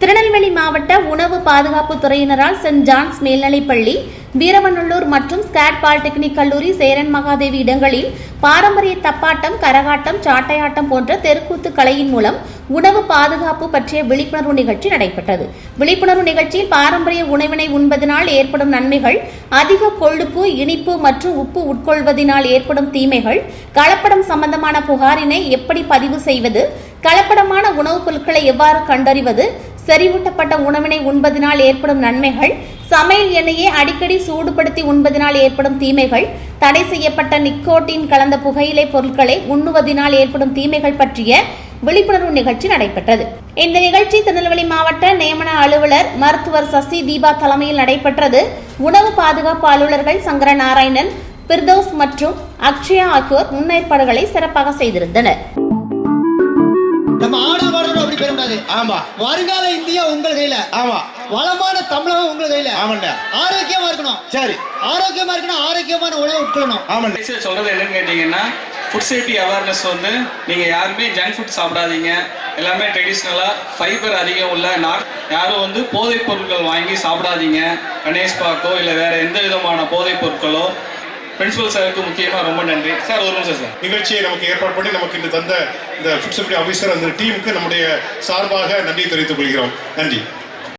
திருநெல்வேலி மாவட்ட உணவு பாதுகாப்பு துறையினரால் சென்ட் ஜான்ஸ் மேல்நிலைப்பள்ளி, வீரவநல்லூர் மற்றும் ஸ்காட் பாலிடெக்னிக் கல்லூரி, சேரன் மகாதேவி இடங்களில் பாரம்பரிய தப்பாட்டம், கரகாட்டம், சாட்டையாட்டம் போன்ற தெருக்கூத்து கலையின் மூலம் உணவு பாதுகாப்பு பற்றிய விழிப்புணர்வு நிகழ்ச்சி நடைபெற்றது. விழிப்புணர்வு நிகழ்ச்சியில் பாரம்பரிய உணவினை உண்பதனால் ஏற்படும் நன்மைகள், அதிக கொழுப்பு, இனிப்பு மற்றும் உப்பு உட்கொள்வதனால் ஏற்படும் தீமைகள், கலப்படம் சம்பந்தமான புகாரினை எப்படி பதிவு செய்வது, கலப்படமான உணவுப் பொருட்களை எவ்வாறு கண்டறிவது, செறிவூட்டப்பட்ட உணவினை உண்பதனால் ஏற்படும் நன்மைகள், சமையல் எண்ணெயை அடிக்கடி சூடுபடுத்தி உண்பதனால் ஏற்படும் தீமைகள், தடை செய்யப்பட்ட நிக்கோட்டின் கலந்த புகையிலை பொருட்களை உண்ணுவதனால் ஏற்படும் தீமைகள் பற்றிய விழிப்புணர்வு நிகழ்ச்சி நடைபெற்றது. இந்த நிகழ்ச்சி திருநெல்வேலி மாவட்ட நியமன அலுவலர் மருத்துவர் சசி தீபா தலைமையில் நடைபெற்றது. உணவு பாதுகாப்பு அலுவலர்கள் சங்கரநாராயணன், பிர்தோஸ் மற்றும் அக்ஷயா ஆகியோர் முன்னேற்பாடுகளை சிறப்பாக செய்திருந்தனர். வருங்கால இந்தியா உங்கள் கையில. ஆமா. வளமான தமிழகம் உங்கள் கையில. ஆமாண்டா. ஆரோக்கியமா இருக்கணும். சரி. ஆரோக்கியமா இருக்கணும், ஆரோக்கியமான உணவு உட்கொள்ளணும். ஆமாண்டா. சொல்றது என்னன்னு கேட்டீங்கன்னா, ஃபுட் சேஃப்டி அவேர்னஸ் வந்து நீங்க யாருமே ஜங்க் ஃபுட் சாப்பிடாதீங்க. எல்லாமே ட்ரெடிஷ்னலா ஃபைபர் அதிகம் உள்ள யாரும் வந்து போதைப் பொருட்கள் வாங்கி சாப்பிடாதீங்க. கணேஷ் பாக்கோ இல்ல வேற எந்த விதமான போதைப் பொருட்களோ. பிரின்சிபல் சாருக்கு முக்கியமாக ரொம்ப நன்றி சார். ஒரு நிமிஷம் சார். நிகழ்ச்சியை நமக்கு ஏற்பாடு பண்ணி நமக்கு இந்த தந்த இந்த ஃபுட் சேஃப்டி ஆஃபீஸர் அந்த டீமுக்கு நம்முடைய சார்பாக நன்றி தெரிவித்துக் கொள்கிறோம். நன்றி.